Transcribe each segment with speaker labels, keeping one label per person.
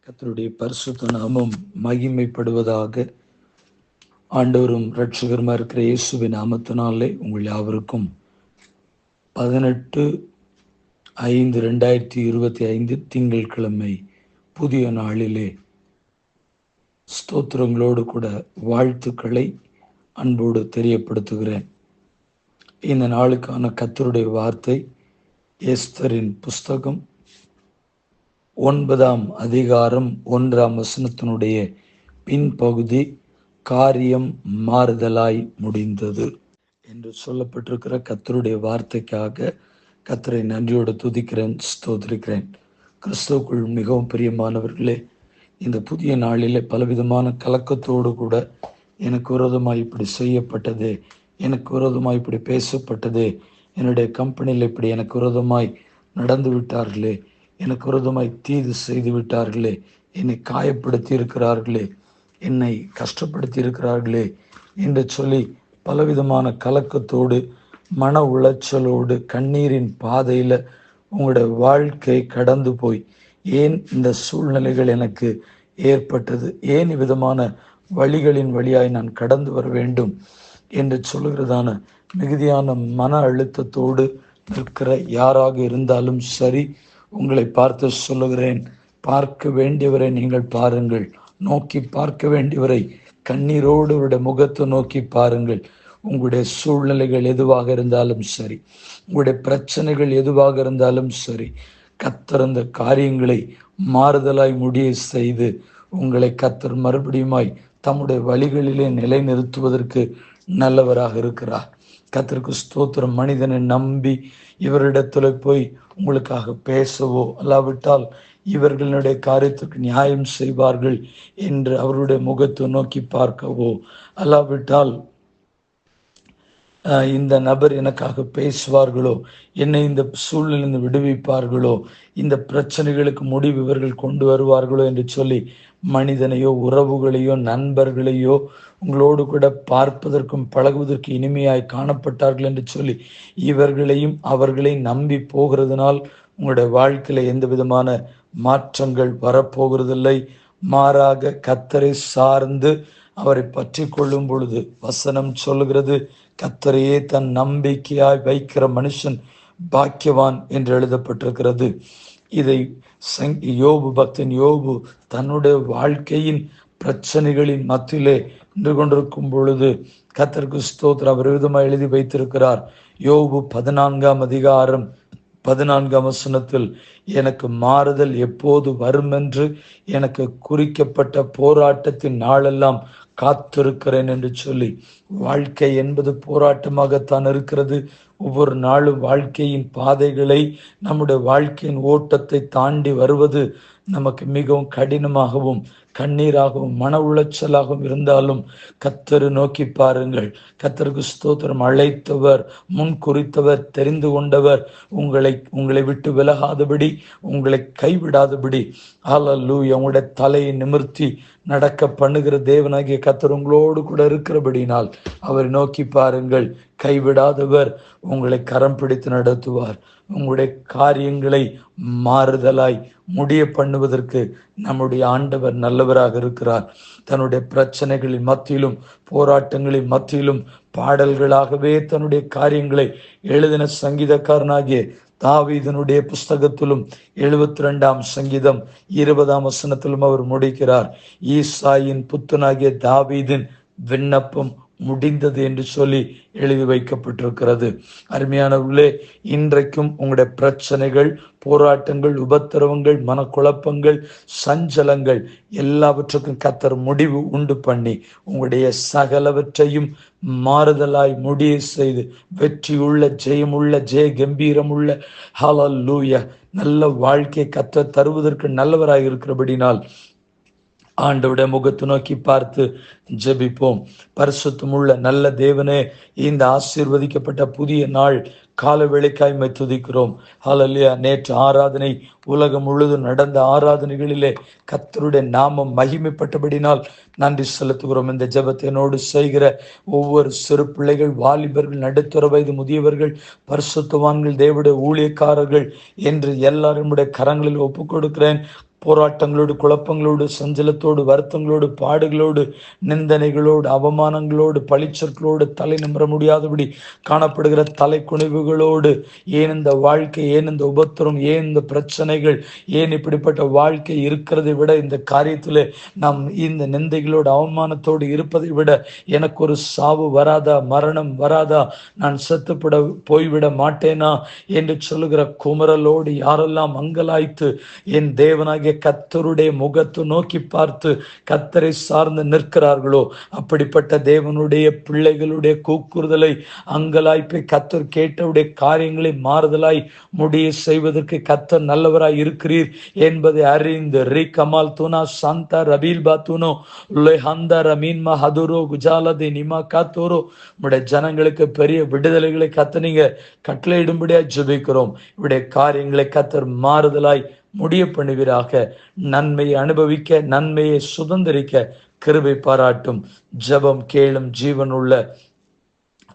Speaker 1: கர்த்தருடைய பரிசுத்த நாமம் மகிமைப்படுவதாக. ஆண்டவரும் இரட்சகருமா இருக்கிற இயேசுவின் நாமத்தினாலே உங்கள் யாவருக்கும் 18/5/2025 திங்கட்கிழமை புதிய நாளிலே ஸ்தோத்திரங்களோடு கூட வாழ்த்துக்களை அன்போடு தெரியப்படுத்துகிறேன். இந்த நாளுக்கான கர்த்தருடைய வார்த்தை எஸ்தரின் புஸ்தகம் 9ஆம் அதிகாரம் 1ஆம் வசனத்தினுடைய பின்பகுதி, காரியம் மாறுதலாய் முடிந்தது என்று சொல்லப்பட்டிருக்கிற கர்த்தருடைய வார்த்தைக்காக கர்த்தரை நன்றியோடு துதிக்கிறேன், ஸ்தோத்திரிக்கிறேன். கிறிஸ்துவுக்குள் மிகவும் பிரியமானவர்களே, இந்த புதிய நாளிலே பலவிதமான கலக்கத்தோடு கூட எனக்கு விரோதமாய் இப்படி செய்யப்பட்டது, எனக்கு விரோதமாய் இப்படி பேசப்பட்டது, என்னுடைய கம்பெனியில் இப்படி எனக்கு விரோதமாய் நடந்து விட்டார்களே, எனக்கு விரோதமாய் தீது செய்து விட்டார்களே, என்னை காயப்படுத்தி இருக்கிறார்களே, என்னை கஷ்டப்படுத்தி இருக்கிறார்களே என்று சொல்லி பலவிதமான கலக்கத்தோடு மன உளைச்சலோடு கண்ணீரின் பாதையில் உங்களுடைய வாழ்க்கை கடந்து போய், ஏன் இந்த சூழ்நிலைகள் எனக்கு ஏற்பட்டது, ஏன் விதமான வழிகளின் வழியாய் நான் கடந்து வர வேண்டும் என்று சொல்லுகிறதான மிகுதியான மன அழுத்தத்தோடு நிற்கிற யாராக இருந்தாலும் சரி, உங்களை பார்த்து சொல்லுகிறேன், பார்க்க வேண்டியவரை நீங்கள் பாருங்கள், நோக்கி பார்க்க வேண்டியவரை கண்ணீரோடு அவருடைய முகத்தை நோக்கி பாருங்கள். உங்களுடைய சூழ்நிலைகள் எதுவாக இருந்தாலும் சரி, உங்களுடைய பிரச்சனைகள் எதுவாக இருந்தாலும் சரி, கர்த்தர் அந்த காரியங்களை மாறுதலாய் முடிய செய்து உங்களை கர்த்தர் மறுபடியுமாய் தம்முடைய வழிகளிலே நிலைநிறுத்துவதற்கு நல்லவராக இருக்கிறார். கர்த்தருக்கு ஸ்தோத்திரம். மனிதனை நம்பி இவரிடத்துல போய் உங்களுக்காக பேசவோ அல்லாவிட்டால் இவர்களுடைய காரியத்திற்கு நியாயம் செய்வார்கள் என்று அவருடைய முகத்தை நோக்கி பார்க்கவோ அல்லாவிட்டால் இந்த நபர் எனக்காக பேசுவார்களோ, என்னை இந்த சூழ்நிலையிலிருந்து விடுவிப்பார்களோ, இந்த பிரச்சனைகளுக்கு முடிவு இவர்கள் கொண்டு வருவார்களோ என்று சொல்லி மனிதனையோ உறவுகளையோ நண்பர்களையோ உங்களோடு கூட பார்ப்பதற்கும் பழகுவதற்கு இனிமையாய் காணப்பட்டார்கள் என்று சொல்லி இவர்களையும் அவர்களையும் நம்பி போகிறதுனால் உங்களுடைய வாழ்க்கையில எந்த விதமான மாற்றங்கள் வரப்போகிறதில்லை. மாறாக கர்த்தரை சார்ந்து அவரை பற்றி கொள்ளும் பொழுது வசனம் சொல்லுகிறது, கர்த்தரையே தன் நம்பிக்கையாய் வைக்கிற மனுஷன் பாக்கியவான் என்று எழுதப்பட்டிருக்கிறது. இதை யோபு, பக்தன் யோபு தன்னுடைய வாழ்க்கையின் பிரச்சனைகளின் மத்தியிலே நின்று கொண்டிருக்கும் பொழுது கர்த்தருக்கு ஸ்தோத்திரம் அவர் விதமாக எழுதி வைத்திருக்கிறார். யோபு 14ஆம் அதிகாரம் 14ஆம் வசனத்தில், எனக்கு மாறுதல் எப்போது வரும் என்று எனக்கு குறிக்கப்பட்ட போராட்டத்தின் நாளெல்லாம் காத்திருக்கிறேன் என்று சொல்லி, வாழ்க்கை என்பது போராட்டமாகத்தான் இருக்கிறது. ஒவ்வொரு நாளும் வாழ்க்கையின் பாதைகளை, நம்முடைய வாழ்க்கையின் ஓட்டத்தை தாண்டி வருவது நமக்கு மிகவும் கடினமாகவும் கண்ணீராகவும் மன உளைச்சலாகவும் இருந்தாலும் கர்த்தரை நோக்கி பாருங்கள். கர்த்தருக்கு ஸ்தோத்திரம். அழைத்தவர், முன் குறித்தவர், தெரிந்து கொண்டவர் உங்களை விட்டு விலகாதபடி, உங்களை கைவிடாதபடி, ஹல்லேலூயா, உங்களுடைய தலையை நிமிர்த்தி நடக்க பண்ணுகிற தேவனாகிய கர்த்தர் உங்களோடு கூட இருக்கிறபடினால் அவரை நோக்கி பாருங்கள். கைவிடாதவர் உங்களை கரம் பிடித்து நடத்துவார். உங்களுடைய காரியங்களை மாறுதலாய் முடிய பண்ணுவதற்கு நம்முடைய ஆண்டவர் நல்லவராக இருக்கிறார். தன்னுடைய பிரச்சனைகளின் மத்தியிலும் போராட்டங்களின் மத்தியிலும் பாடல்களாகவே தன்னுடைய காரியங்களை எழுதின சங்கீதக்காரனாகிய தாவீதினுடைய புஸ்தகத்திலும் 72ஆம் சங்கீதம் 20ஆம் வசனத்திலும் அவர் முடிக்கிறார். ஈசாயின் புத்தனாகிய தாவீதின் விண்ணப்பம் முடிந்தது என்று சொல்லி எழுதி வைக்கப்பட்டிருக்கிறது. அருமையானவர்களே, இன்றைக்கும் உங்களுடைய பிரச்சனைகள், போராட்டங்கள், உபத்திரவங்கள், மனக்குழப்பங்கள், சஞ்சலங்கள் எல்லாவற்றுக்கும் கர்த்தர் முடிவு உண்டு பண்ணி உங்களுடைய சகலவற்றையும் மாறுதலாய் முடிய செய்து வெற்றியுள்ள, ஜெயமுள்ள, ஜெய கம்பீரமுள்ள, ஹல்லேலூயா, நல்ல வாழ்க்கை கர்த்தர் தருவதற்கு நல்லவராக இருக்கிறபடினால் ஆண்டவருடைய முகத்தை நோக்கி பார்த்து ஜெபிப்போம். பரிசுத்தமுள்ள நல்ல தேவனே, இந்த ஆசீர்வதிக்கப்பட்ட புதிய நாள் கால வேளைக்காய் துதிக்கிறோம். ஹல்லேலூயா. நேற்று ஆராதனை உலகம் முழுவதும் நடந்த ஆராதனைகளிலே கர்த்தருடைய நாமம் மகிமைப்பட்டபடினால் நன்றி செலுத்துகிறோம். இந்த ஜெபத்தை என்னோடு செய்கிற ஒவ்வொரு சிறு பிள்ளைகள், வாலிபர்கள், நடுத்தர வயது முதியவர்கள், பரிசுத்தவான்கள், தேவனுடைய ஊழியக்காரர்கள் என்று எல்லாருடைய கரங்களில் ஒப்புக் கொடுக்கிறேன். போராட்டங்களோடு, குழப்பங்களோடு, சஞ்சலத்தோடு, வருத்தங்களோடு, பாடுகளோடு, நிந்தனைகளோடு, அவமானங்களோடு, பழிச்சொற்களோடு, தலை நிமிர முடியாதபடி காணப்படுகிற தலைக்குனிவுகளோடு, ஏன் இந்த வாழ்க்கை, ஏன் இந்த உபத்திரம், ஏன் இந்த பிரச்சனைகள், ஏன் இப்படிப்பட்ட வாழ்க்கை இருக்கிறதை விட, இந்த காரியத்தில் நாம் இந்த நிந்தைகளோடு, அவமானத்தோடு இருப்பதை விட எனக்கு ஒரு சாவு வராதா, மரணம் வராதா, நான் செத்துப்பட போய்விட மாட்டேனா என்று சொல்லுகிற குமரலோடு யாரெல்லாம் அங்கலாய்த்து என் தேவனாகிய கர்த்தருடைய முகத்தை நோக்கி பார்த்து கர்த்தரை சார்ந்து நிற்கிறார்களோ, அப்படிப்பட்ட தேவனுடைய பிள்ளைகளுடைய கூக்குறுதலை, அங்கலாய்ப்பை கர்த்தர் கேட்டவுடைய காரியங்களை மாறுதலாய் முடிய செய்வதற்கு கர்த்தர் நல்லவராய் இருக்கிறீர் என்பதை அறிந்து ரி கமால் தூனா சாந்தா ரபீல் பாத்துனோ லேஹந்தா ரமீன் மஹதுரோ குஜாலதி நிமா காத்தோரோ உடைய ஜனங்களுக்கு பெரிய விடுதலைகளை கர்த்தர் நீங்க கட்டளையிடும்படியா ஜெபிக்கிறோம். இவருடைய காரியங்களை கர்த்தர் மாறுதலாய் முடிய பண்ணுவீராக. நன்மையை அனுபவிக்க, நன்மையை சுதந்திரிக்க கிருபை பாராட்டும். ஜெபம் கேளும் ஜீவனுள்ள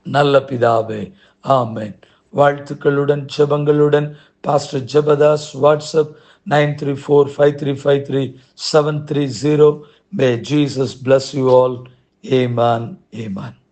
Speaker 1: நல்ல பிதாவே, ஆமென். வாழ்த்துக்களுடன் ஜெபங்களுடன் pastor Jebadas. WhatsApp 9345353730. May Jesus bless you all. Amen. Amen.